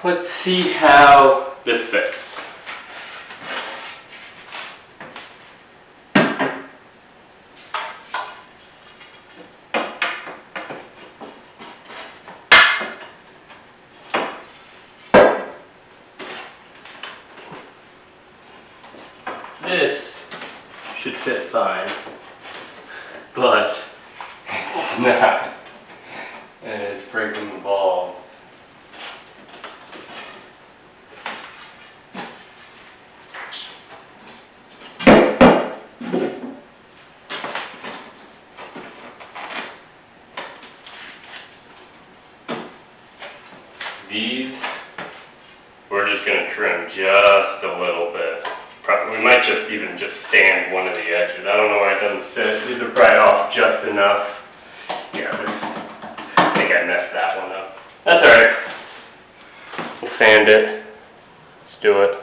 let's see how this fits. This should fit fine, but it's not, and it's breaking the balls. These, we're just going to trim just a little bit. We might just even sand one of the edges. I don't know why it doesn't fit. These are probably off just enough. Yeah, I think I messed that one up. That's alright. We'll sand it. Let's do it.